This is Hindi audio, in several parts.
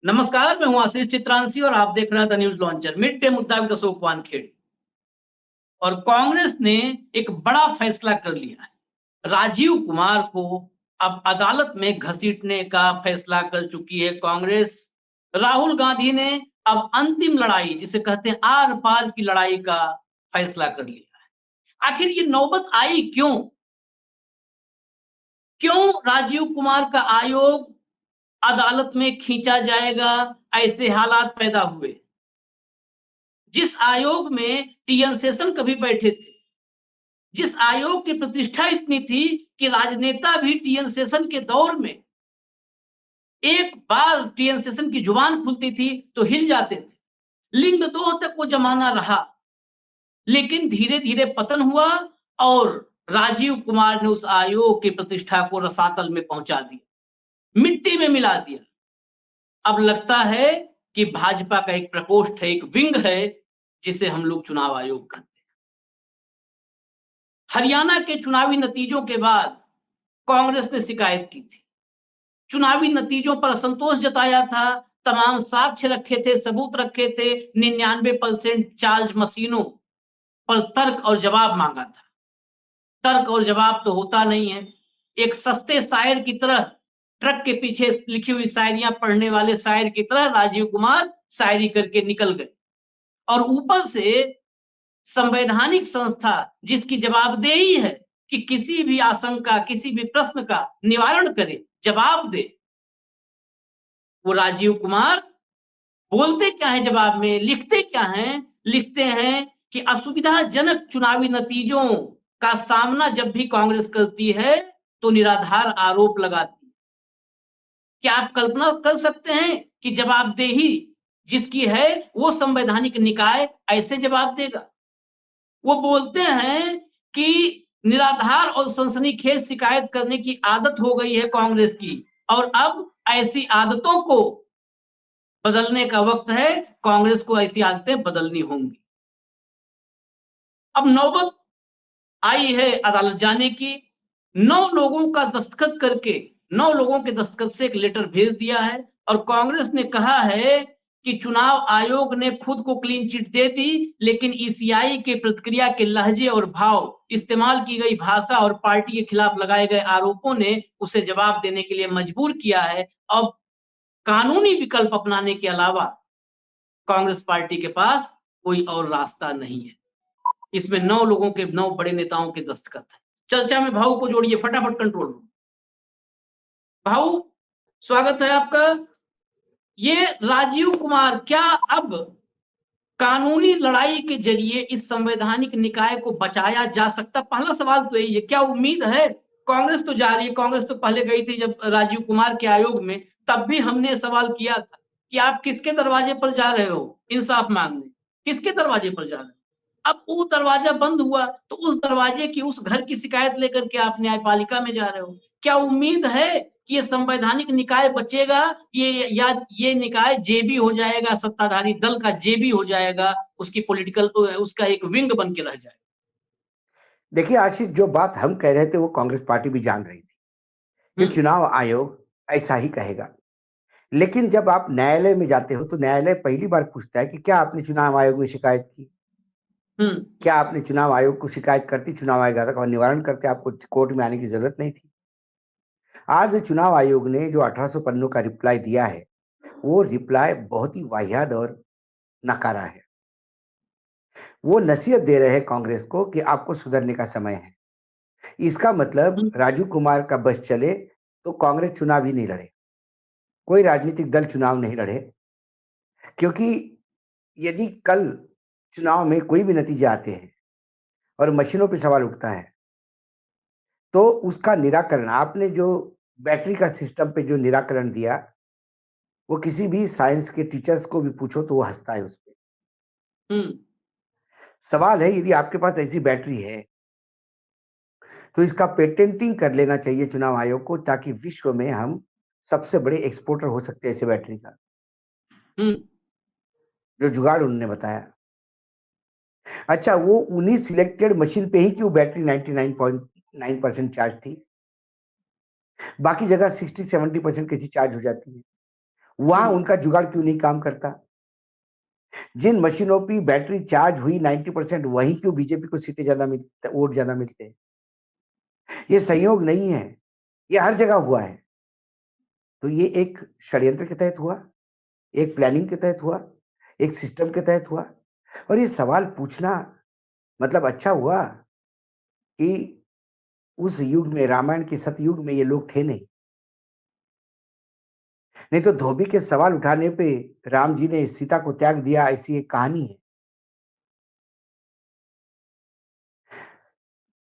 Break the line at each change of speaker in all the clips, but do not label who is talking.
नमस्कार, मैं हूं आशीष चित्रांशी और आप देख रहे हैं the news launcher. Mid day मुद्दा विद अशोक वानखेड़े। और कांग्रेस ने एक बड़ा फैसला कर लिया है। राजीव कुमार को अब अदालत में घसीटने का फैसला कर चुकी है कांग्रेस। राहुल गांधी ने अब अंतिम लड़ाई, जिसे कहते हैं आर पार की लड़ाई, का फैसला कर लिया है। आखिर ये नौबत आई क्यों? क्यों राजीव कुमार का आयोग अदालत में खींचा जाएगा, ऐसे हालात पैदा हुए? जिस आयोग में टीएन शेषन कभी बैठे थे, जिस आयोग की प्रतिष्ठा इतनी थी कि राजनेता भी टीएन शेषन के दौर में एक बार टीएन शेषन की जुबान खुलती थी तो हिल जाते थे। लिंग दो तक वो जमाना रहा, लेकिन धीरे धीरे पतन हुआ और राजीव कुमार ने उस आयोग की प्रतिष्ठा को रसातल में पहुंचा दिया, मिट्टी में मिला दिया। अब लगता है कि भाजपा का एक प्रकोष्ठ है, एक विंग है, जिसे हम लोग चुनाव आयोग कहते हैं। हरियाणा के चुनावी नतीजों के बाद कांग्रेस ने शिकायत की थी। चुनावी नतीजों पर असंतोष जताया था, तमाम साक्ष्य रखे थे, सबूत रखे थे, 99% चार्ज मशीनों पर तर्क और जवाब मांगा था। तर्क और जवाब तो होता नहीं है। एक सस्ते शायर की तरह, ट्रक के पीछे लिखी हुई शायरियां पढ़ने वाले शायर की तरह राजीव कुमार शायरी करके निकल गए। और ऊपर से संवैधानिक संस्था जिसकी जवाबदेही है कि किसी भी आशंका, किसी भी प्रश्न का निवारण करे, जवाब दे, वो राजीव कुमार बोलते क्या है जवाब में, लिखते क्या है? लिखते हैं कि असुविधाजनक चुनावी नतीजों का सामना जब भी कांग्रेस करती है तो निराधार आरोप लगाती है। क्या आप कल्पना कर सकते हैं कि जवाबदेही जिसकी है वो संवैधानिक निकाय ऐसे जवाब देगा? वो बोलते हैं कि निराधार और सनसनीखेज शिकायत करने की आदत हो गई है कांग्रेस की, और अब ऐसी आदतों को बदलने का वक्त है। कांग्रेस को ऐसी आदतें बदलनी होंगी। अब नौबत आई है अदालत जाने की। 9 लोगों के दस्तखत से एक लेटर भेज दिया है और कांग्रेस ने कहा है कि चुनाव आयोग ने खुद को क्लीन चिट दे दी, लेकिन ईसीआई के प्रतिक्रिया के लहजे और भाव, इस्तेमाल की गई भाषा और पार्टी के खिलाफ लगाए गए आरोपों ने उसे जवाब देने के लिए मजबूर किया है। अब कानूनी विकल्प अपनाने के अलावा कांग्रेस पार्टी के पास कोई और रास्ता नहीं है। इसमें 9 बड़े नेताओं के दस्तखत है। चर्चा में भाऊ को जोड़िए फटाफट, कंट्रोल रूम। भाऊ, स्वागत है आपका। ये राजीव कुमार क्या अब कानूनी लड़ाई के जरिए इस संवैधानिक निकाय को बचाया जा सकता? पहला सवाल तो यही है, क्या उम्मीद है? कांग्रेस तो जा रही है, कांग्रेस तो पहले गई थी जब राजीव कुमार के आयोग में, तब भी हमने सवाल किया था कि आप किसके दरवाजे पर जा रहे हो इंसाफ मांगने, किसके दरवाजे पर जा रहे हो? अब वो दरवाजा बंद हुआ तो उस दरवाजे की, उस घर की शिकायत लेकर के आप न्यायपालिका में जा रहे हो। क्या उम्मीद है कि ये संवैधानिक निकाय बचेगा? या ये निकाय जेबी हो जाएगा, सत्ताधारी दल का जेबी हो जाएगा, उसकी पॉलिटिकल उसका एक विंग बन के रह जाएगा?
देखिए आशीष, जो बात हम कह रहे थे वो कांग्रेस पार्टी भी जान रही थी कि चुनाव आयोग ऐसा ही कहेगा। लेकिन जब आप न्यायालय में जाते हो तो न्यायालय पहली बार पूछता है कि क्या आपने चुनाव आयोग में शिकायत की? क्या आपने चुनाव आयोग को शिकायत करती, चुनाव आयोग आता का निवारण करते, आपको कोर्ट में आने की जरूरत नहीं थी। आज चुनाव आयोग ने जो 1800 पन्नों का रिप्लाई दिया है, वो रिप्लाई बहुत ही वाहियात और नकारा है। वो नसीहत दे रहे हैं कांग्रेस को कि आपको सुधरने का समय है। इसका मतलब राजीव कुमार का बस चले तो कांग्रेस चुनाव ही नहीं लड़े, कोई राजनीतिक दल चुनाव नहीं लड़े, क्योंकि यदि कल चुनाव में कोई भी नतीजे आते हैं और मशीनों पे सवाल उठता है तो उसका निराकरण, आपने जो बैटरी का सिस्टम पे जो निराकरण दिया, वो किसी भी साइंस के टीचर्स को भी पूछो तो वो हंसता है उस पर। सवाल है, यदि आपके पास ऐसी बैटरी है तो इसका पेटेंटिंग कर लेना चाहिए चुनाव आयोग को, ताकि विश्व में हम सबसे बड़े एक्सपोर्टर हो सकते हैं ऐसे बैटरी का, जो जुगाड़ उन्होंने बताया। अच्छा, वो उन्हीं सिलेक्टेड मशीन पे ही क्यों बैटरी 99.9% चार्ज थी, बाकी जगह 60-70% कैसी चार्ज हो जाती है? वहां उनका जुगाड़ क्यों नहीं काम करता? जिन मशीनों की बैटरी चार्ज हुई 90% वहीं क्यों बीजेपी को सीटें ज्यादा मिलते, वोट ज्यादा मिलते हैं? ये संयोग नहीं है, ये हर जगह हुआ है। तो ये एक षड्यंत्र के तहत हुआ, एक प्लानिंग के तहत हुआ, एक सिस्टम के तहत हुआ। और ये सवाल पूछना मतलब अच्छा हुआ कि उस युग में, रामायण के सतयुग में ये लोग थे नहीं। नहीं तो धोबी के सवाल उठाने पे राम जी ने सीता को त्याग दिया, ऐसी एक कहानी है।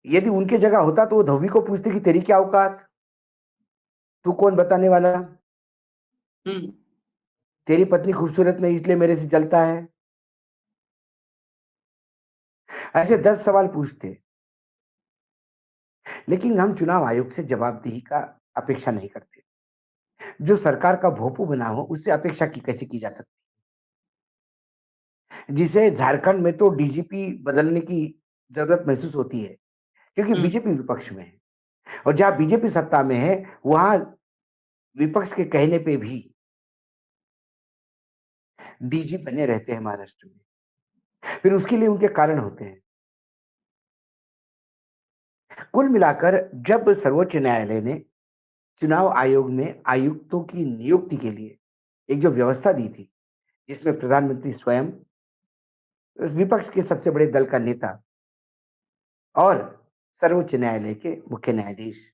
यदि उनके जगह होता तो वो धोबी को पूछते कि तेरी क्या औकात, तू कौन बताने वाला,
हम्म।
तेरी पत्नी खूबसूरत नहीं इसलिए मेरे से जलता है। ऐसे 10 सवाल पूछते। लेकिन हम चुनाव आयोग से जवाबदेही का अपेक्षा नहीं करते। जो सरकार का भोंपू बना हो उससे अपेक्षा की कैसे की जा सकती? जिसे झारखंड में तो डीजीपी बदलने की जरूरत महसूस होती है क्योंकि
हम्म।
बीजेपी विपक्ष में है, और जहां बीजेपी सत्ता में है वहां विपक्ष के कहने पे भी डीजी बने रहते हैं महाराष्ट्र में। फिर उसके लिए उनके कारण होते हैं। कुल मिलाकर जब सर्वोच्च न्यायालय ने चुनाव आयोग में आयुक्तों की नियुक्ति के लिए एक जो व्यवस्था दी थी, जिसमें प्रधानमंत्री स्वयं, विपक्ष के सबसे बड़े दल का नेता और सर्वोच्च न्यायालय के मुख्य न्यायाधीश,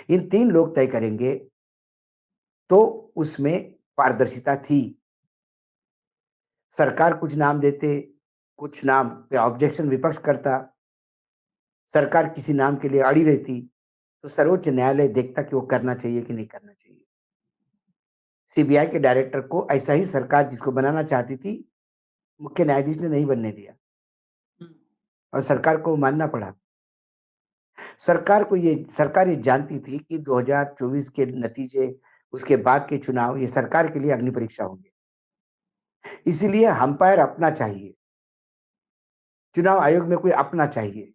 इन 3 लोग तय करेंगे, तो उसमें पारदर्शिता थी। सरकार कुछ नाम देते, कुछ नाम पे ऑब्जेक्शन विपक्ष करता, सरकार किसी नाम के लिए अड़ी रहती, तो सर्वोच्च न्यायालय देखता कि वो करना चाहिए कि नहीं करना चाहिए। सीबीआई के डायरेक्टर को ऐसा ही सरकार जिसको बनाना चाहती थी, मुख्य न्यायाधीश ने नहीं बनने दिया
हम्म।
और सरकार को मानना पड़ा। सरकार ये जानती थी कि 2024 के नतीजे, उसके बाद के चुनाव ये सरकार के लिए अग्नि परीक्षा होंगे। इसीलिए अंपायर अपना चाहिए, चुनाव आयोग में कोई अपना चाहिए।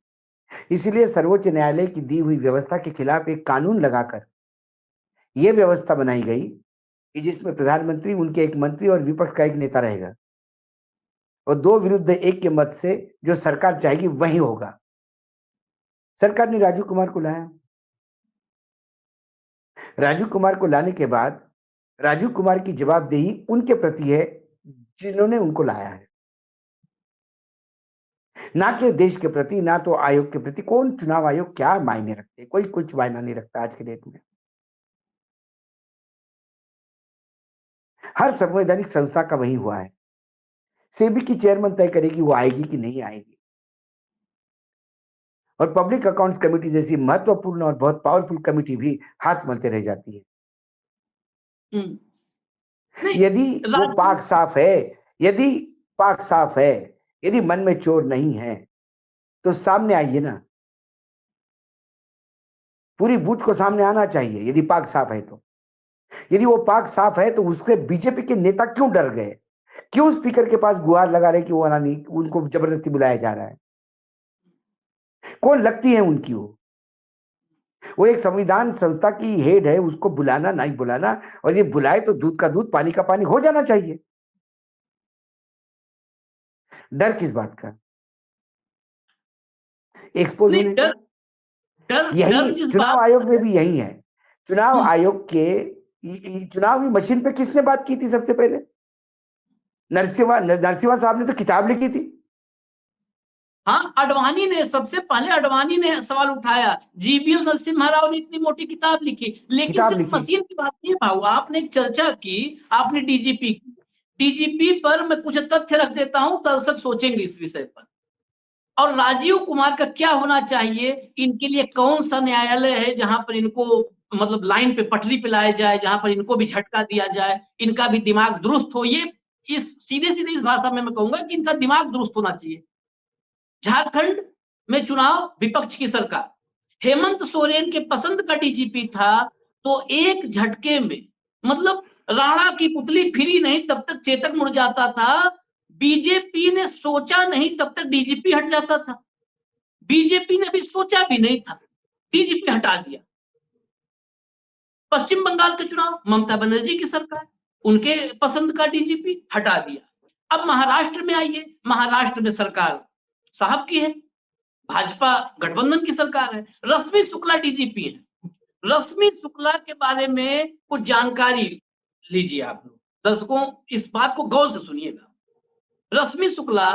इसीलिए सर्वोच्च न्यायालय की दी हुई व्यवस्था के खिलाफ एक कानून लगाकर यह व्यवस्था बनाई गई कि जिसमें प्रधानमंत्री, उनके एक मंत्री और विपक्ष का एक नेता रहेगा, और 2 विरुद्ध 1 के मत से जो सरकार चाहेगी वही होगा। सरकार ने राजीव कुमार को लाया। राजीव कुमार को लाने के बाद राजीव कुमार की जवाबदेही उनके प्रति है जिन्होंने उनको लाया है, ना कि देश के प्रति, ना तो आयोग के प्रति। कौन चुनाव आयोग क्या मायने रखते? कोई कुछ मायना नहीं रखता आज के डेट में। हर संवैधानिक संस्था का वही हुआ है। सेबी की चेयरमैन तय करेगी वो आएगी कि नहीं आएगी, और पब्लिक अकाउंट्स कमेटी जैसी महत्वपूर्ण और बहुत पावरफुल कमेटी भी हाथ मलते रह जाती है।
हम्म। नहीं,
यदि वो
राजू।
पाक साफ है, यदि पाक साफ है, यदि मन में चोर नहीं है, तो सामने आइए ना, पूरी बूथ को सामने आना चाहिए यदि पाक साफ है तो। यदि वो पाक साफ है तो उसके बीजेपी के नेता क्यों डर गए? क्यों स्पीकर के पास गुहार लगा रहे कि वो आना नहीं, उनको जबरदस्ती बुलाया जा रहा है? कौन लगती है उनकी वो एक संविधान संस्था की हेड है, उसको बुलाना नहीं बुलाना, और ये बुलाए तो दूध का दूध पानी का पानी हो जाना चाहिए। डर किस बात का? एक्सपोज
नहीं,
होने का।
डर डर
यही
डर जिस
चुनाव
बात
आयोग
का
में
है।
भी यही है। चुनाव आयोग के चुनावी मशीन पे किसने बात की थी सबसे पहले? नरसिम्हा साहब ने तो किताब लिखी थी।
हाँ, अडवाणी ने सबसे पहले, अडवाणी ने सवाल उठाया। जीवीएल नरसिम्हा राव ने इतनी मोटी किताब लिखी, लेकिन
किताब
सिर्फ
लिखी।
मशीन की बात नहीं भाऊ। आपने एक चर्चा की, आपने डीजीपी की। डीजीपी पर मैं कुछ तथ्य रख देता हूं, दर्शक सोचेंगे इस विषय पर। और राजीव कुमार का क्या होना चाहिए, इनके लिए कौन सा न्यायालय है जहां पर इनको मतलब लाइन पे, पटरी पे लाया जाए, जहां पर इनको भी झटका दिया जाए, इनका भी दिमाग दुरुस्त हो। ये इस सीधे सीधे इस भाषा में मैं कहूंगा कि इनका दिमाग दुरुस्त होना चाहिए। झारखंड में चुनाव, विपक्ष की सरकार, हेमंत सोरेन के पसंद का डीजीपी था, तो एक झटके में मतलब राणा की पुतली फिरी नहीं तब तक चेतक मुड़ जाता था। बीजेपी ने सोचा नहीं तब तक डीजीपी हट जाता था। बीजेपी ने भी सोचा भी नहीं था, डीजीपी हटा दिया। पश्चिम बंगाल के चुनाव, ममता बनर्जी की सरकार, उनके पसंद का डीजीपी हटा दिया। अब महाराष्ट्र में आइए, महाराष्ट्र में सरकार साहब की है, भाजपा गठबंधन की सरकार है, रश्मि शुक्ला डीजीपी है। रश्मि शुक्ला के बारे में कुछ जानकारी लीजिए आप लोग, दर्शकों इस बात को गौर से सुनिएगा। रश्मि शुक्ला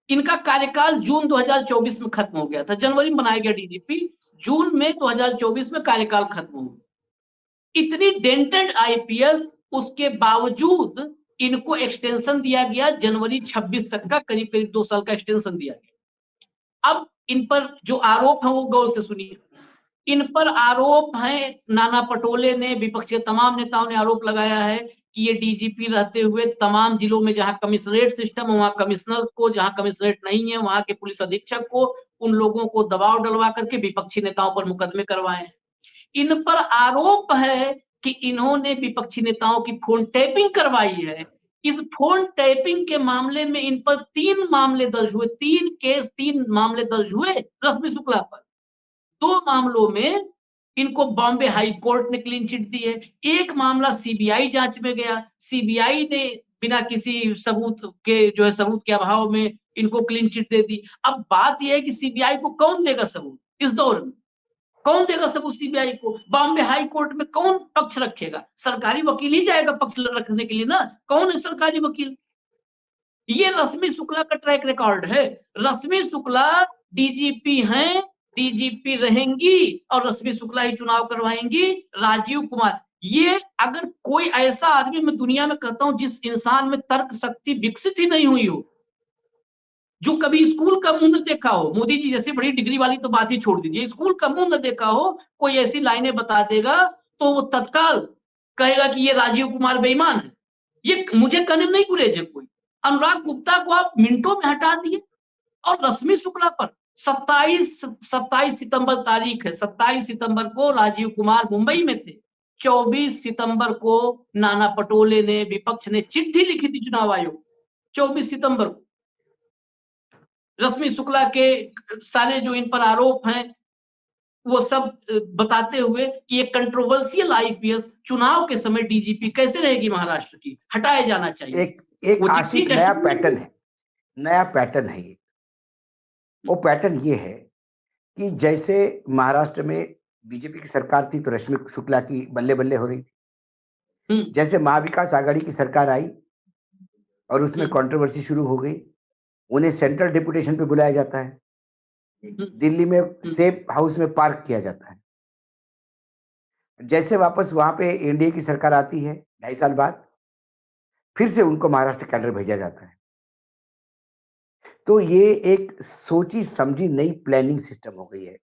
इनका कार्यकाल जून 2024 में खत्म हो गया था, जनवरी में बनाया गया डीजीपी, जून में 2024 में कार्यकाल खत्म हो गया। इतनी डेंटेड आईपीएस, उसके बावजूद इनको एक्सटेंशन दिया गया जनवरी 26 तक का, करीब करीब 2 साल का एक्सटेंशन दिया गया। अब इन पर जो आरोप है वो गौर से सुनिए। इन पर आरोप है, नाना पटोले ने, विपक्ष के तमाम नेताओं ने आरोप लगाया है कि ये डीजीपी रहते हुए तमाम जिलों में जहां कमिश्नरेट सिस्टम है वहां कमिश्नर्स को, जहां कमिश्नरेट नहीं है वहां के पुलिस अधीक्षक को, उन लोगों को दबाव डलवा करके विपक्षी नेताओं पर मुकदमे करवाए। इन पर आरोप है कि इन्होंने विपक्षी नेताओं की फोन टैपिंग करवाई है। इस फोन टैपिंग के मामले में इन पर 3 मामले दर्ज हुए, 3 केस, 3 मामले दर्ज हुए रश्मि शुक्ला पर। 2 मामलों में इनको बॉम्बे हाई कोर्ट ने क्लीन चिट दी है। एक मामला सीबीआई जांच में गया, सीबीआई ने बिना किसी सबूत के, जो है सबूत के अभाव में इनको क्लीन चिट दे दी। अब बात यह है कि सीबीआई को कौन देगा सबूत इस दौर में, कौन देगा सबूत सीबीआई को? बॉम्बे हाई कोर्ट में कौन पक्ष रखेगा? सरकारी वकील ही जाएगा पक्ष रखने के लिए ना, कौन है सरकारी वकील? ये रश्मि शुक्ला का ट्रैक रिकॉर्ड है। रश्मि शुक्ला डीजीपी हैं, डीजीपी रहेंगी और रश्मि शुक्ला ही चुनाव करवाएंगी। राजीव कुमार, ये अगर कोई ऐसा आदमी मैं दुनिया में कहता हूं जिस इंसान में तर्क शक्ति विकसित ही नहीं हुई हो, जो कभी स्कूल का मुंह न देखा हो, मोदी जी जैसी बड़ी डिग्री वाली तो बात ही छोड़ दीजिए, स्कूल का मुंह न देखा हो, कोई ऐसी लाइनें बता देगा तो वो तत्काल कहेगा कि ये राजीव कुमार बेईमान है। ये मुझे कहने में नहीं गुरेजे कोई। अनुराग गुप्ता को आप मिनटों में हटा दिए और रश्मि शुक्ला पर 27 सितंबर तारीख है, 27 सितंबर को राजीव कुमार मुंबई में थे। 24 सितंबर को नाना पटोले ने, विपक्ष ने चिट्ठी लिखी थी चुनाव आयोग, 24 सितंबर को रश्मि शुक्ला के सारे जो इन पर आरोप हैं वो सब बताते हुए कि ये कंट्रोवर्शियल आईपीएस चुनाव के समय डीजीपी कैसे रहेगी महाराष्ट्र की, हटाया जाना चाहिए।
एक आशिक नया पैटर्न है, नया पैटर्न है ये। वो पैटर्न ये है कि जैसे महाराष्ट्र में बीजेपी की सरकार थी तो रश्मि शुक्ला की बल्ले बल्ले हो रही थी। जैसे महाविकास आघाड़ी की सरकार आई और उसमें कंट्रोवर्सी शुरू हो गई, उन्हें सेंट्रल डेपुटेशन पे बुलाया जाता है, दिल्ली में सेफ हाउस में पार्क किया जाता है। जैसे वापस वहां पे एनडीए की सरकार आती है 2.5 साल बाद, फिर से उनको महाराष्ट्र कैडर भेजा जाता है। तो ये एक सोची समझी नई प्लानिंग सिस्टम हो गई है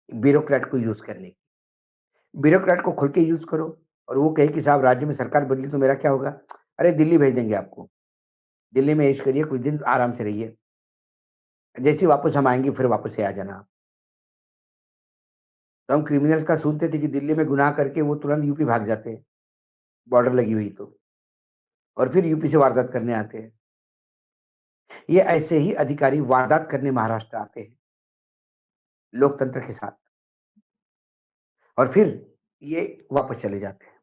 ब्यूरोक्रेट को यूज करने की। ब्यूरोक्रेट को खुल के यूज करो और वो कहे कि साहब राज्य में सरकार बदली तो मेरा क्या होगा? अरे दिल्ली भेज देंगे आपको, दिल्ली में ऐश करिए, कुछ दिन आराम से रहिए, जैसे वापस हम आएंगे फिर वापस से आ जाना। तो हम क्रिमिनल्स का सुनते थे कि दिल्ली में गुनाह करके वो तुरंत यूपी भाग जाते हैं, बॉर्डर लगी हुई तो, और फिर यूपी से वारदात करने आते हैं। ये ऐसे ही अधिकारी वारदात करने महाराष्ट्र आते हैं लोकतंत्र के साथ, और फिर ये वापस चले जाते हैं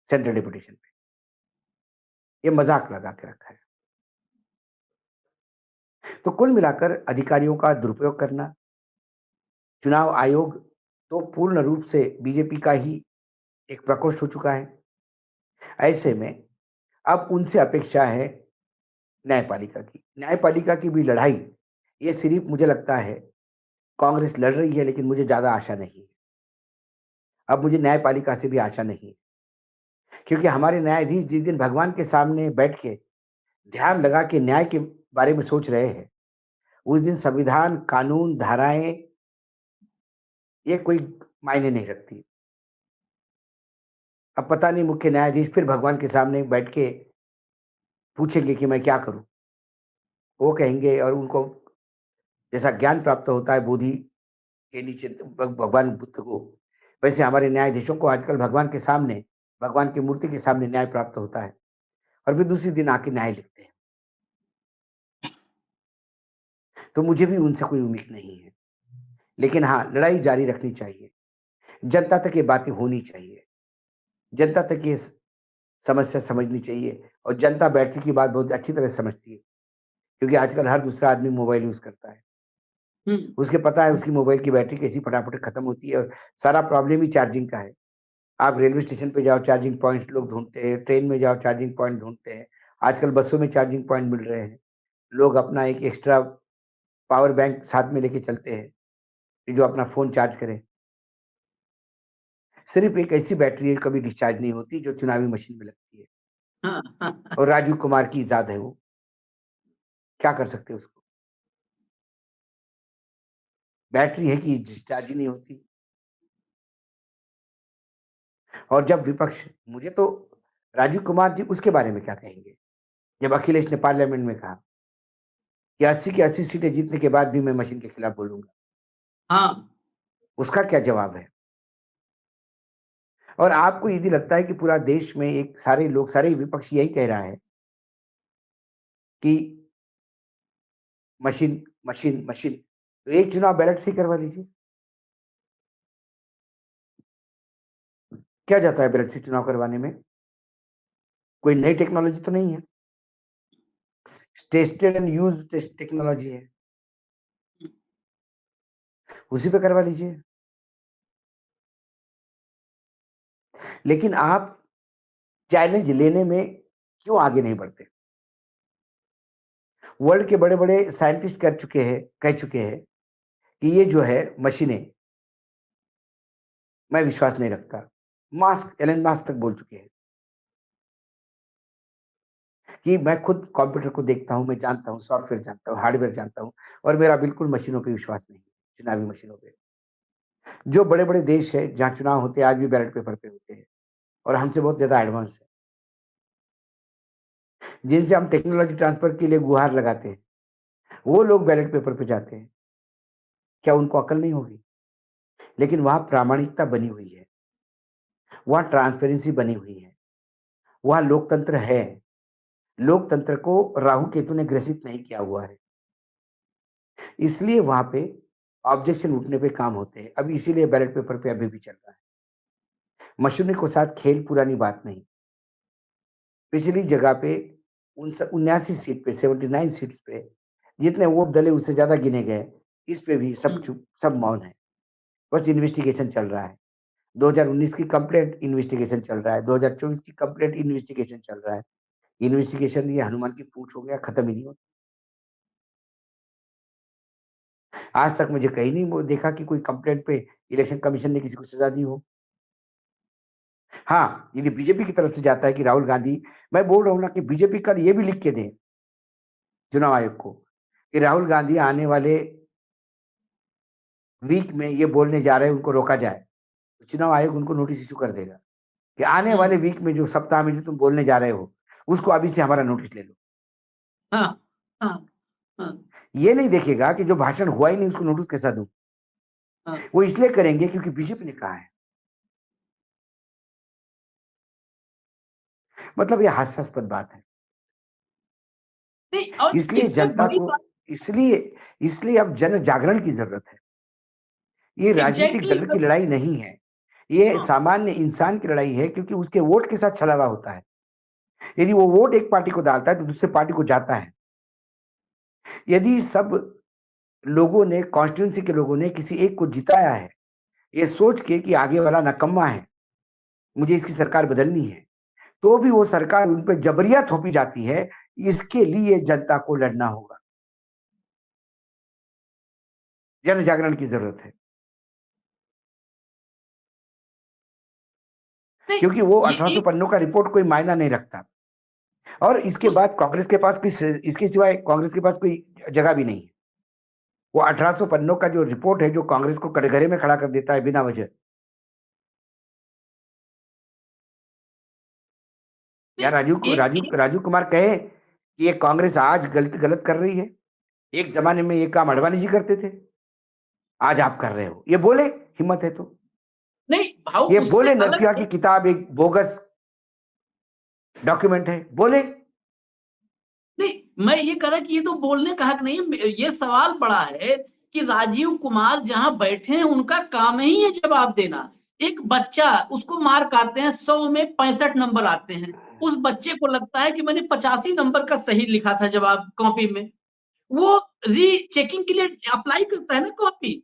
सेंट्रल डेपुटेशन पे। ये मजाक लगा के रखा है। तो कुल मिलाकर अधिकारियों का दुरुपयोग करना, चुनाव आयोग तो पूर्ण रूप से बीजेपी का ही एक प्रकोष्ठ हो चुका है। ऐसे में अब उनसे अपेक्षा है न्यायपालिका की। न्यायपालिका की भी लड़ाई, ये सिर्फ मुझे लगता है कांग्रेस लड़ रही है, लेकिन मुझे ज्यादा आशा नहीं है। अब मुझे न्यायपालिका से भी आशा नहीं है, क्योंकि हमारे न्यायाधीश जिस दिन भगवान के सामने बैठ के ध्यान लगा के न्याय के बारे में सोच रहे हैं, उस दिन संविधान, कानून, धाराएं ये कोई मायने नहीं रखती। अब पता नहीं मुख्य न्यायाधीश फिर भगवान के सामने बैठ के पूछेंगे कि मैं क्या करूं। वो कहेंगे, और उनको जैसा ज्ञान प्राप्त होता है बोधि के नीचे भगवान बुद्ध को, वैसे हमारे न्यायाधीशों को आजकल भगवान के सामने, भगवान की मूर्ति के सामने न्याय प्राप्त होता है, और फिर दूसरे दिन आके न्याय लिखते हैं। तो मुझे भी उनसे कोई उम्मीद नहीं है, लेकिन हाँ, लड़ाई जारी रखनी चाहिए। जनता तक ये बातें होनी चाहिए। जनता तक ये समस्या समझनी चाहिए और जनता बैटरी की बात बहुत अच्छी तरह समझती है, क्योंकि आजकल हर दूसरा आदमी मोबाइल यूज़ करता है।
हम्म।
उसके पता है उसकी मोबाइल की बैटरी कैसी फटाफट खत्म होती है और सारा प्रॉब्लम ही चार्जिंग का है। आप रेलवे स्टेशन पे जाओ चार्जिंग पॉइंट लोग ढूँढते हैं, ट्रेन में जाओ चार्जिंग पॉइंट ढूँढते हैं। आजकल बसों में चार्जिंग पॉइंट मिल रहे हैं। लोग अपना एक एक्स्ट्रा पावर बैंक साथ में लेके चलते हैं, कि जो अपना फ़ोन चार्ज करे। सिर्फ़ एक ऐसी बैटरी है कभी डिस्चार्ज नहीं होती जो चुनावी मशीन में लगती है
हाँ, हाँ।
और राजीव कुमार की इज़ाद है वो। क्या कर सकते हैं उसको? बैटरी है कि डिस्चार्ज ही नहीं होती। और जब विपक्ष मुझे तो राजीव कुमार जी उसके बारे में क्या कहेंगे? जब अखिलेश ने पार्लियामेंट में कहा कि 80 की 80 सीटें जीतने के बाद भी मैं मशीन के खिलाफ बोलूँगा।
हाँ।
उसका क्या जवाब है? और आपको यदि लगता है कि पूरा देश में एक सारे लोग, सारे विपक्ष यही कह रहा है कि मशीन, मशीन, मशीन, तो एक चुनाव बैलेट से ही करवा लीजिए। क्या जाता है बैलेट से चुनाव करवाने में? कोई नई टेक्नोलॉजी तो नहीं है। टेस्टेड एंड यूज्ड टेक्नोलॉजी है, उसी पे करवा लीजिए। लेकिन आप चैलेंज लेने में क्यों आगे नहीं बढ़ते? वर्ल्ड के बड़े-बड़े साइंटिस्ट कह चुके हैं कि ये जो है मशीनें, मैं विश्वास नहीं रखता। एलन मास्क तक बोल चुके हैं कि मैं खुद कंप्यूटर को देखता हूँ, मैं जानता हूँ, सॉफ्टवेयर जानता हूँ, हार्डवेयर जानता हूँ और मेरा बिल्कुल मशीनों पे विश्वास नहीं है, चुनावी मशीनों पे। जो बड़े-बड़े देश हैं, जहाँ चुनाव होते हैं, आज भी बैलेट पेपर पे होते हैं और हमसे बहुत ज़्यादा एडवांस है। जिनसे हम टेक्नोलॉजी ट्रांसफर के लिए गुहार लगाते हैं, वो लोग बैलेट पेपर पे जाते हैं। क्या उनको अक्ल नहीं होगी? लेकिन वहाँ प्रामाणिकता बनी हुई है, वहाँ ट्रांसपेरेंसी बनी हुई है, वहाँ लोकतंत्र है। लोकतंत्र को राहु केतु ने ग्रसित नहीं किया हुआ है। इसलिए वहाँ पे ऑब्जेक्शन उठने पे काम होते हैं। अब इसीलिए बैलेट पेपर पे अभी भी चल रहा है। मशीनों के साथ खेल पुरानी बात नहीं। पिछली जगह पे 79 सीट पे 79 सीट्स पे जितने वोट डले उससे ज़्यादा गिने गए। इस पे भी सब
हुँ।
चुप, सब मौन है। बस इन्वेस्टिगेशन चल रहा है। 2019 की कंप्लेंट इन्वेस्टिगेशन चल रहा है, 2024 की कंप्लेंट इन्वेस्टिगेशन चल रहा है। इन्वेस्टिगेशन ये हनुमान की पूँछ हो गया, खत्म ही नहीं होता। आज तक मुझे कहीं नहीं वो देखा कि कोई कंप्लेंट पे इलेक्शन कमीशन ने किसी को सज़ा दी हो। हाँ, यदि बीजेपी की तरफ से जाता है कि राहुल गांधी, मैं बोल रहा हूँ ना कि बीजेपी कल ये भी लिख के दें चुनाव आयोग को कि राहुल गांधी आने वाले वीक में ये बोलने जा रहे हैं, उनको रोका जाए। तो चुनाव आयोग उनको नोटिस इश्यू कर देगा कि आने वाले
हुँ।
वीक में जो सप्ताह में जो तुम बोलने जा रहे हो, उसको अभी से हमारा नोटिस ले लो।
हाँ, हाँ, हाँ,
ये नहीं देखेगा कि जो भाषण हुआ ही नहीं उसको नोटिस कैसा दूँ।
हाँ।
वो इसलिए करेंगे क्योंकि बीजेपी ने कहा है। मतलब ये हास्यास्पद बात है।
नहीं, और
इसलिए
इसमें
जनता
बड़ी
को
बात
इसलिए इसलिए अब जन जागरण की ज़रूरत है। ये राजनीतिक
एग्ज़ैक्टली
दल की
कब
लड़ाई नहीं है। ये
हाँ,
सामान्य इंसान की लड़ाई है क्योंकि उसके वोट के साथ छलावा होता है। यदि वो वोट एक पार्टी को डालता है तो दूसरे पार्टी को जाता है। यदि सब लोगों ने कॉन्स्टिट्यूएंसी के लोगों ने किसी एक को जिताया है, ये सोच के कि आगे वाला निकम्मा है, मुझे इसकी सरकार बदलनी है, तो भी वो सरकार उन पे जबरिया थोपी जाती है, इसके लिए जनता को लड़ना होगा। जन जागरण की ज़रूरत है।
नहीं,
क्योंकि वो
ये
1800
एक
पन्नों का रिपोर्ट कोई मायना नहीं रखता और इसके
उस
बाद कांग्रेस के पास कोई इसके सिवाय कांग्रेस के पास कोई जगह भी नहीं है। वो 1800 पन्नों का जो रिपोर्ट है, जो कांग्रेस को कटघरे में खड़ा कर देता है बिना वजह। या
नहीं, एक एक
राजीव कुमार कहे कि ये कांग्रेस आज गलत कर रही है। एक ज़माने में ये काम अडवाणी जी करते थे, आज आप कर रहे हो। ये बोले, हिम्मत है तो।
नहीं, भाऊ
ये
उससे
बोले
अलग
नरसिम्हा
है।
की किताब एक बोगस डॉक्यूमेंट है, बोले।
नहीं, मैं ये कह रहा कि ये तो बोलने का हक नहीं है। ये सवाल बड़ा है कि राजीव कुमार जहां बैठे हैं उनका काम ही है जवाब देना। एक बच्चा, उसको मार्क आते हैं 100 में 65 नंबर आते हैं, उस बच्चे को लगता है कि मैंने 85 नंबर का सही लिखा था जवाब कॉपी में, वो रीचेकिंग के लिए अप्लाई करता है ना कॉपी,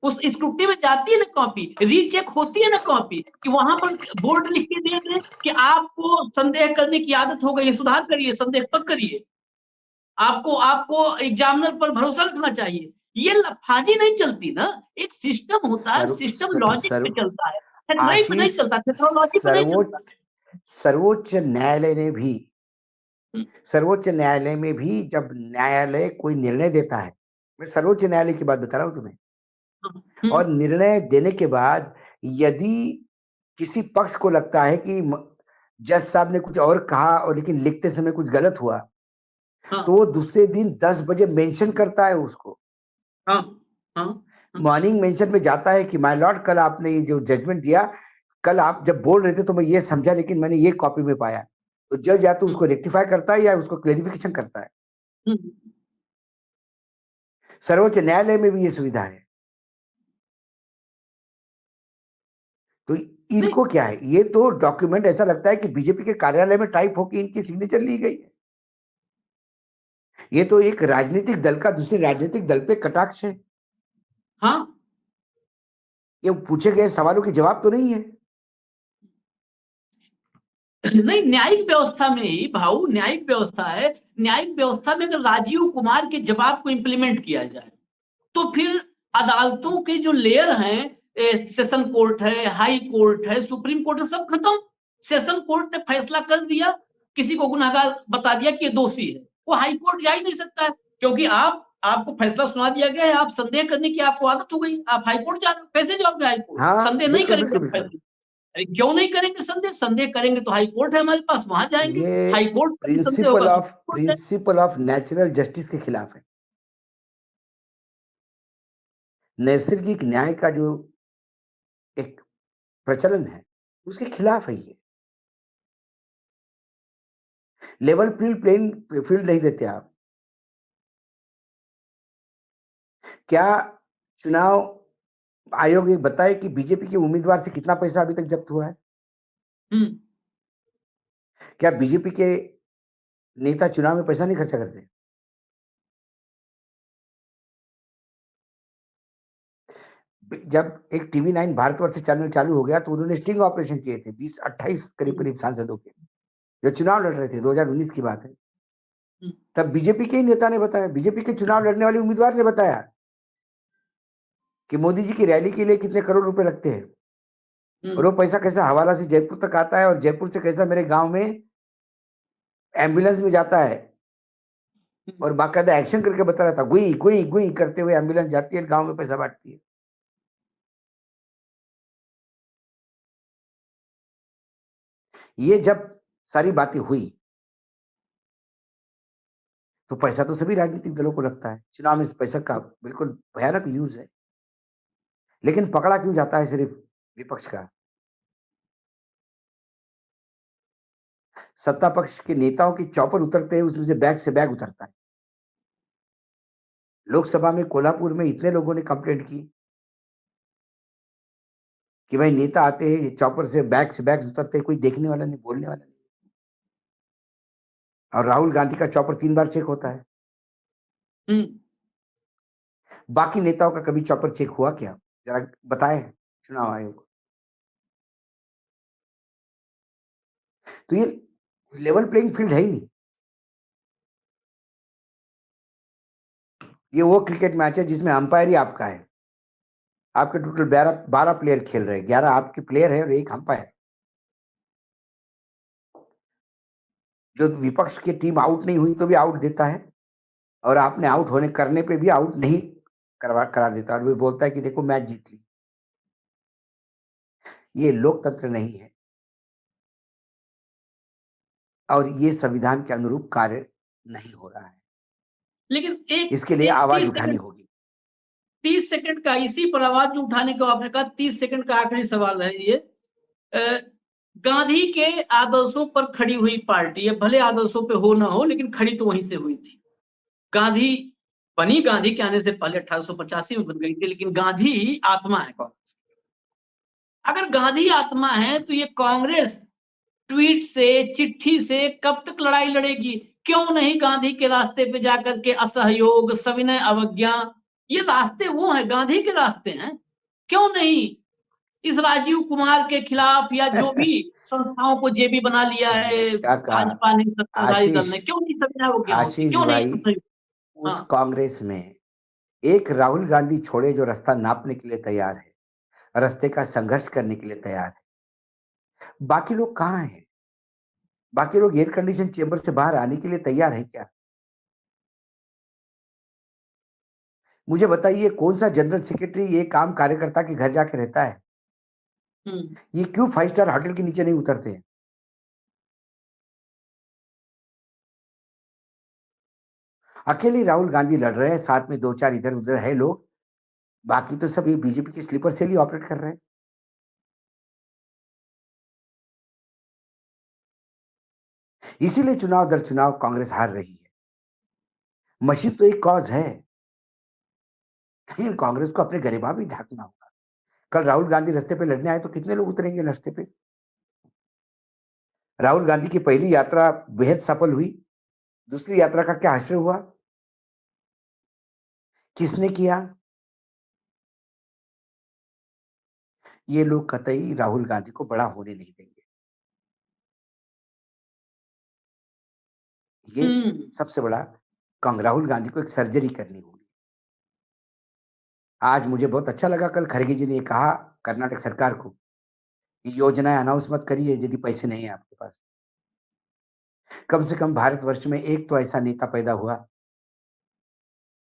उस स्क्रूटनी में जाती है ना कॉपी, रीचेक होती है ना कॉपी, कि वहां पर बोर्ड लिख के दे दें कि आपको संदेह करने की आदत हो गई है, सुधार करिए, संदेह मत करिए, आपको आपको एग्जामिनर पर भरोसा रखना चाहिए। ये लफाजी नहीं चलती ना, एक सिस्टम होता है,
सर्व
सिस्टम
स-
लॉजिक पे
सर्व
चलता है, थ्योरी पे नहीं
आशीष,
चलता, टेक्नोलॉजी पे नहीं चलता।
सर्वोच्च सर्वोच्च न्यायालय ने भी
हम्म,
सर्वोच्च न्यायालय में भी जब न्यायालय कोई निर्णय देता है, मैं सर्वोच्च न्यायालय की बात बता रहा हूं तुम्हें,
हम्म,
और निर्णय देने के बाद यदि किसी पक्ष को लगता है कि जज साहब ने कुछ और कहा और लेकिन लिखते समय कुछ गलत हुआ,
हाँ,
तो वो दूसरे दिन 10 बजे मेंशन करता है उसको,
हाँ, हाँ, हाँ,
मॉर्निंग मेंशन में जाता है कि माय लॉर्ड, कल आपने ये जो जजमेंट दिया, कल आप जब बोल रहे थे तो मैं ये समझा, लेकिन मैंने ये कॉपी में पाया। तो जज या तो उसको रेक्टिफाई करता है या उसको क्लेरिफिकेशन करता है।
हम्म,
सर्वोच्च न्यायालय में भी ये सुविधा है। तो
नहीं,
इनको क्या है, ये तो डॉक्यूमेंट ऐसा लगता है कि बीजेपी के कार्यालय में टाइप होकर इनकी सिग्नेचर ली गई है। ये तो एक राजनीतिक दल का दूसरे राजनीतिक दल पे कटाक्ष है।
हाँ,
ये पूछे गए सवालों के जवाब तो नहीं है।
नहीं, न्यायिक व्यवस्था में ही भाऊ, न्यायिक व्यवस्था है, न्यायिक व्यवस्था में अगर राजीव कुमार के जवाब को इंप्लीमेंट किया जाए तो फिर अदालतों के जो लेयर हैं, सेशन कोर्ट है, हाई कोर्ट है, सुप्रीम कोर्ट है, सब खत्म। सेशन कोर्ट ने फैसला कर दिया, किसी को गुनाहगार बता दिया कि ये दोषी है, वो हाई कोर्ट जा ही नहीं सकता है, क्योंकि आपको फैसला सुना दिया गया है, आप संदेह करने की आपको आदत हो गई, आप हाई कोर्ट जा रहे हो, कैसे जाओगे हाई कोर्ट?
हाँ,
संदेह नहीं
बिल्कुल
करेंगे
बिल्कुल
आप
बिल्कुल।
फैसले, अरे क्यों नहीं करेंगे संदेह? संदेह करेंगे तो हाई कोर्ट है हमारे पास, वहां जाएंगे,
ये
हाई कोर्ट पर भी संदेह होगा, सुप्रीम कोर्ट जाएंगे।
प्रिंसिपल ऑफ नेचुरल जस्टिस के खिलाफ है। नैसर्गिक न्याय का जो एक प्रचलन है, उसके खिलाफ है ये। लेवल फील्ड प्लेन फील्ड नहीं देते आप। क्या चुनाव आयोग ये बताए कि बीजेपी के उम्मीदवार से कितना पैसा अभी तक जब्त हुआ है?
हम्म,
क्या बीजेपी के नेता चुनाव में पैसा नहीं खर्चा करते? जब एक टीवी 9 भारतवर्ष चैनल चालू हो गया तो उन्होंने स्टिंग ऑपरेशन किए थे 20-28 करीब करीब सांसदों के, जो चुनाव लड़ रहे थे, 2019 की बात है।
हम्म,
तब बीजेपी के ही नेता ने बताया, बीजेपी के चुनाव लड़ने वाले उम्मीदवार ने बताया कि मोदी जी की रैली के लिए कितने करोड़ रुपए लगते हैं, और वो पैसा कैसा हवाला से जयपुर तक आता है, और जयपुर से कैसा मेरे गांव में एम्बुलेंस में जाता है, और बाकायदा एक्शन करके बता रहा था, गुई गुई गुई करते हुए एम्बुलेंस जाती है, गांव में पैसा बांटती है। ये जब सारी बातें हुई तो पैसा तो सभी राजनीतिक दलों को लगता है, चुनाव में इस पैसा का बिल्कुल भयानक यूज है, लेकिन पकड़ा क्यों जाता है सिर्फ विपक्ष का? सत्ता पक्ष के नेताओं की चौपर उतरते हैं, उसमें से बैग उतरता है। लोकसभा में कोल्हापुर में इतने लोगों ने कंप्लेंट की कि भाई नेता आते हैं चौपर से बैग उतरते हैं, कोई देखने वाला नहीं, बोलने वाला नहीं। और राहुल गांधी का चौपर 3 बार चेक होता है।
हम्म,
बाकी नेताओं का कभी चौपर चेक हुआ क्या? जरा बताएं चुनाव आयोग। तो ये लेवल प्लेइंग फील्ड है ही नहीं। ये वो क्रिकेट मैच है जिसमें अंपायर ही आपका है। आपके टोटल 12 प्लेयर खेल रहे हैं, 11 आपके प्लेयर है और एक अंपायर। जो विपक्ष की टीम आउट नहीं हुई तो भी आउट देता है, और आपने आउट होने करने पे भी आउट नहीं करार देता, और वो बोलता है कि देखो मैच जीत ली। ये लोकतंत्र नहीं है, और ये संविधान के अनुरूप कार्य नहीं हो रहा है।
लेकिन एक
इसके लिए
एक
आवाज
30
उठानी
सेकंड,
होगी।
30 सेकंड का इसी पर आवाज उठाने को आपने कहा, 30 सेकंड का आखिरी सवाल है ये। अ, गांधी के आदर्शों पर खड़ी हुई पार्टी है, भले आदर्शों पे हो ना हो, लेकिन खड़ी तो वहीं से हुई थी। गांधी बनी गांधी के आने से पहले 1885 में बन गई थी, लेकिन गांधी आत्मा है कांग्रेस की। अगर गांधी आत्मा है तो ये कांग्रेस ट्वीट से, चिट्ठी से कब तक लड़ाई लड़ेगी? क्यों नहीं गांधी के रास्ते पे जाकर के असहयोग, सविनय अवज्ञा, ये रास्ते वो हैं, गांधी के रास्ते हैं। क्यों नहीं इस राजीव कुमार के खिलाफ या जो भी संस्थाओं को जेबी बना लिया है
क्या कहा
भाजपा ने, सत्ताधारी दल
आशीष,
ने, क्यों नहीं सविनय अवज्ञा होती?
आशीष
क्यों नहीं
भाई,
असहयोग?
उस
हाँ।
कांग्रेस में एक राहुल गांधी छोड़े जो रास्ता नापने के लिए तैयार है, रास्ते का संघर्ष करने के लिए तैयार है। बाकी लोग कहाँ हैं? बाकी लोग एयर कंडीशन चेंबर से बाहर आने के लिए तैयार है क्या? मुझे बताइए, कौन सा जनरल सेक्रेटरी एक आम कार्यकर्ता के घर जाके रहता है? ये क्यों 5 स्टार होटल के नीचे नहीं उतरते हैं? अकेले राहुल गांधी लड़ रहे हैं, साथ में 2-4 इधर-उधर है लोग, बाकी तो सब ये बीजेपी के स्लीपर सेल ही ऑपरेट कर रहे हैं। इसीलिए चुनाव दर चुनाव कांग्रेस हार रही है। मशीद तो एक कॉज है, लेकिन कांग्रेस को अपने गरिमा भी झांकना होगा। कल राहुल गांधी रास्ते पे लड़ने आए तो कितने लोग उतरेंगे रास्ते पे? राहुल गांधी की पहली यात्रा बेहद सफल हुई, दूसरी यात्रा का क्या हश्र हुआ? किसने किया? ये लोग कतई राहुल गांधी को बड़ा होने नहीं देंगे। ये सबसे बड़ा राहुल गांधी को एक सर्जरी करनी होगी। आज मुझे बहुत अच्छा लगा कल खड़गे जी ने कहा कर्नाटक सरकार को, योजनाएं अनाउंस मत करिए यदि पैसे नहीं है आपके पास। कम से कम भारतवर्ष में एक तो ऐसा नेता पैदा हुआ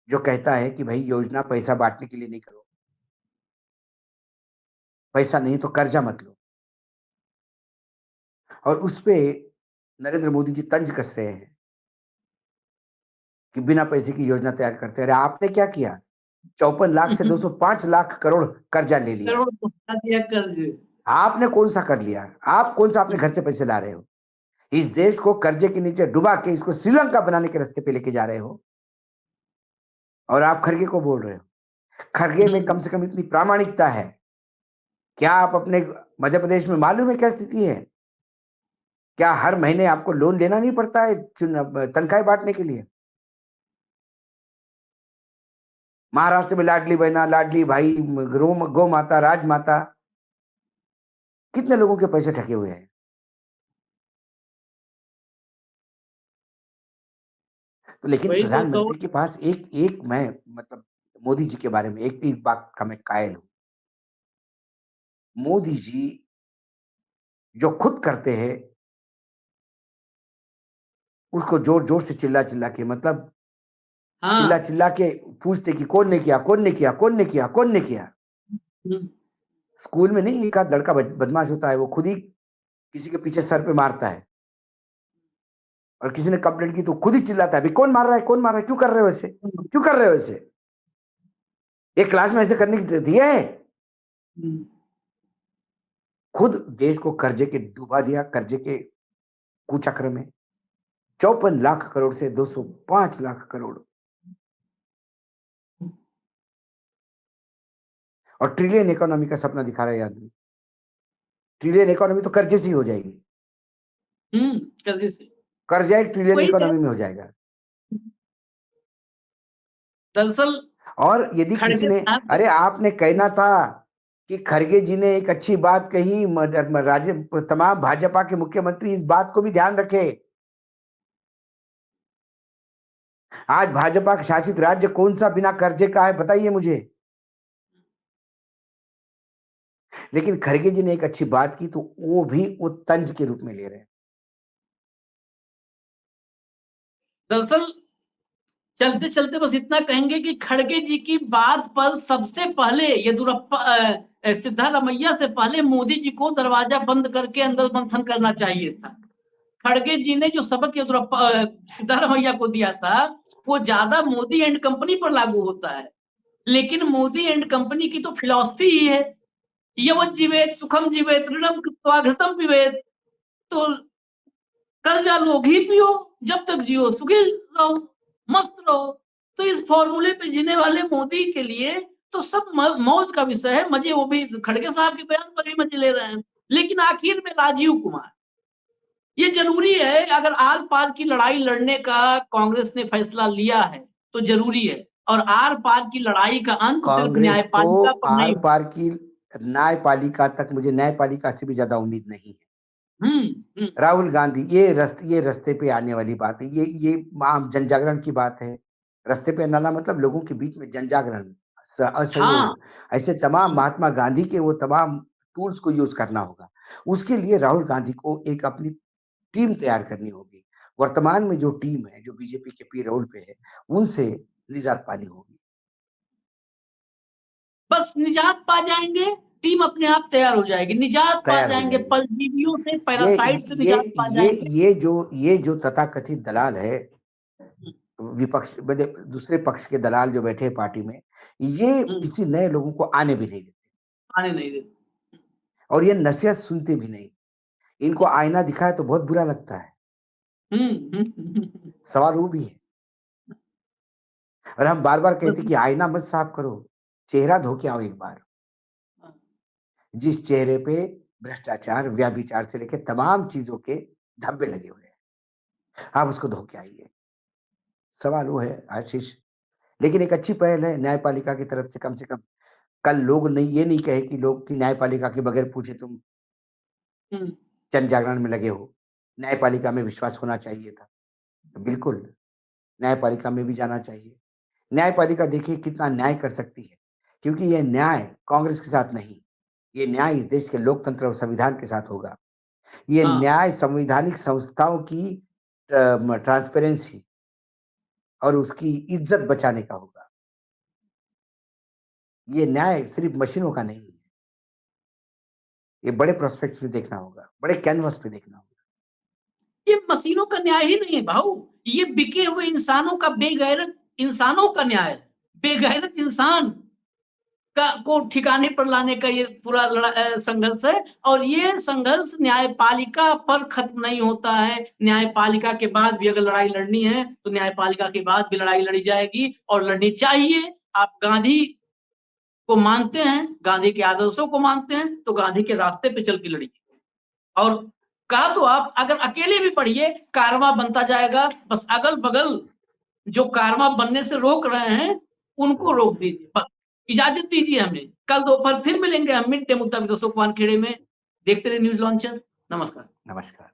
जो कहता है कि भाई योजना पैसा बांटने के लिए नहीं करो, पैसा नहीं तो कर्जा मत लो। और उस पे नरेंद्र मोदी जी तंज कस रहे हैं कि बिना पैसे की योजना तैयार करते हैं। अरे आपने क्या किया? 54 लाख से 205 लाख करोड़ कर्जा ले लिया।
करोड़ तो हटा दिया कर्ज।
आपने कौन सा कर लिया? आप कौन सा अपने घर से पैसे ला रहे हो? इस देश को कर्जे के नीचे डुबा के इसको श्रीलंका बनाने के रास्ते पे लेके जा रहे हो, और आप खड़गे को बोल रहे हो। खड़गे में कम से कम इतनी प्रामाणिकता है। क्या आप अपने मध्य प्रदेश में मालूम है क्या स्थिति है? क्या हर महीने आपको लोन लेना नहीं पड़ता है तनख्वाहें बांटने के लिए? महाराष्ट्र में लाडली बहना, लाडली भाई, गौ माता, राजमाता, कितने लोगों के पैसे ठगे हुए हैं। तो लेकिन
वही तो
प्रधानमंत्री के पास एक एक मैं मतलब मोदी जी के बारे में एक बात का मैं कायल हूं। मोदी जी जो खुद करते हैं उसको जोर जोर से चिल्ला चिल्ला के चिल्ला
हाँ।
चिल्ला के पूछते कि कौन ने किया, कौन ने किया, कौन ने किया, कौन ने किया। स्कूल में नहीं, एक आध लड़का बदमाश होता है, वो खुद ही किसी के पीछे सर पे मारता है, और किसी ने कंप्लेंट की तो खुद ही चिल्लाता है, भाई कौन मार रहा है, कौन मार रहा है, क्यों कर रहे हो ऐसे, क्यों कर रहे हो ऐसे? एक क्लास में ऐसे करने की दिया है? खुद देश को कर्जे के डुबा दिया, कर्जे के कुचक्र में। 54 लाख करोड़ से 205 लाख करोड़, और ट्रिलियन इकोनॉमी का सपना दिखा रहा है आदमी। ट्रिलियन इकोनॉमी तो कर्जे से ही हो जाएगी।
कर्जे से
कर्जा ट्रिलियन
वही है।
इकोनॉमी में हो जाएगा।
दरअसल
और यदि किसी
खड़गे
ने, अरे आपने कहना था कि खड़गे जी ने एक अच्छी बात कही, राज्य तमाम भाजपा के मुख्यमंत्री इस बात को भी ध्यान रखे। आज भाजपा शासित राज्य कौन सा बिना कर्जे का है, बताइए मुझे। लेकिन खड़गे जी ने एक अच्छी बात की तो वो भी वो तंज के रूप में ले रहे हैं।
दरअसल चलते चलते बस इतना कहेंगे कि खड़गे जी की बात पर सबसे पहले येदुरप्पा, सिद्धारमैया से पहले मोदी जी को दरवाजा बंद करके अंदर मंथन करना चाहिए था। खड़गे जी ने जो सबक येदुरप्पा, सिद्धारमैया को दिया था वो ज्यादा मोदी एंड कंपनी पर लागू होता है, लेकिन मोदी एंड कंपनी की तो फिलॉसफी ही है यवत जीवेत सुखम जीवेत ऋणम कृत्वा घृतम पिबेत। तो कर्जा लो घी पियो, जब तक जियो सुखी रहो, मस्त रहो। तो इस फॉर्मूले पे जीने वाले मोदी के लिए तो सब मौज का विषय है, मजे वो भी खड़गे साहब के बयान पर भी मजे ले रहे हैं। लेकिन आखिर में राजीव कुमार, ये जरूरी है, अगर आर पार की लड़ाई लड़ने का कांग्रेस ने फैसला लिया है तो जरूरी है, और आर पार की लड़ाई का अंत सिर्फ
कांग्रेस को
न्यायपालिका पर
आर
नहीं।
पार की न्यायपालिका तक मुझे न्यायपालिका से भी ज्यादा उम्मीद नहीं है।
हम्म।
राहुल गांधी ये रस्ते पे आने वाली बात है, ये आम जन जागरण की बात है। रस्ते पे आना मतलब लोगों के बीच में जन जागरण,
हाँ।
असहयोग, ऐसे तमाम महात्मा गांधी के वो तमाम टूल्स को यूज करना होगा। उसके लिए राहुल गांधी को एक अपनी टीम तैयार करनी होगी। वर्तमान में जो टीम है, जो बीजेपी के पेरोल पे है, उनसे निजात पानी होगी।
बस निजात पा जाएंगे, टीम अपने आप तैयार हो जाएगी, निजात पा
तैयार हो
जाएंगे,
जाएगी।
परजीवियों से,
ये
पैरासाइट से
ये
निजात पा
ये
जाएंगे।
ये जो तथाकथित दलाल है, विपक्ष मतलब दूसरे पक्ष के दलाल जो बैठे हैं पार्टी में, ये
हम्म,
किसी नए लोगों को आने भी नहीं देते
आने नहीं देते।
और ये नसीहत सुनते भी नहीं। इनको आईना दिखाए तो बहुत बुरा लगता है। सवाल वो भी है। और हम बार-बार कहते हैं कि आईना मत साफ करो, चेहरा धो के आओ एक बार। जिस चेहरे पे भ्रष्टाचार, व्यभिचार से लेके तमाम चीज़ों के धब्बे लगे हुए हैं, आप उसको धो के आइए। सवाल वो है आशीष, लेकिन एक अच्छी पहल है न्यायपालिका की तरफ से कम कल लोग नहीं ये नहीं कहे कि लोग कि न्यायपालिका के बगैर पूछे तुम
हम्म,
जन जागरण में लगे हो। न्यायपालिका में विश्वास होना चाहिए था। बिल्कुल, न्यायपालिका में भी जाना चाहिए। न्यायपालिका देखिए कितना न्याय कर सकती है, क्योंकि ये न्याय कांग्रेस के साथ नहीं, ये न्याय इस देश के लोकतंत्र और संविधान के साथ होगा। ये
हाँ।
न्याय संवैधानिक संस्थाओं की ट्रांसपेरेंसी और उसकी इज्जत बचाने का होगा। ये न्याय सिर्फ मशीनों का नहीं है। ये बड़े प्रोस्पेक्ट में देखना होगा, बड़े कैनवास पे देखना होगा।
ये मशीनों का न्याय ही नहीं है भाऊ, ये बिके हुए इंसानों का, बेगैरत इंसानों का न्याय है। बेगैरत इंसान का को ठिकाने पर लाने का ये पूरा संघर्ष है, और ये संघर्ष न्यायपालिका पर खत्म नहीं होता है। न्यायपालिका के बाद भी अगर लड़ाई लड़नी है तो न्यायपालिका के बाद भी लड़ाई लड़ी जाएगी, और लड़नी चाहिए। आप गांधी को मानते हैं, गांधी के आदर्शों को मानते हैं, तो गांधी के रास्ते पे चल के लड़िए। और कहा तो आप अगर अकेले भी पढ़िए, कारवां बनता जाएगा। बस अगल बगल जो कारवां बनने से रोक रहे हैं उनको रोक दीजिए, बस इजाजत दीजिए हमें। कल दोपहर फिर मिलेंगे हम मिड डे मुद्दा विद अशोक वानखेड़े में। देखते रहिए न्यूज लॉन्चर। नमस्कार।
नमस्कार।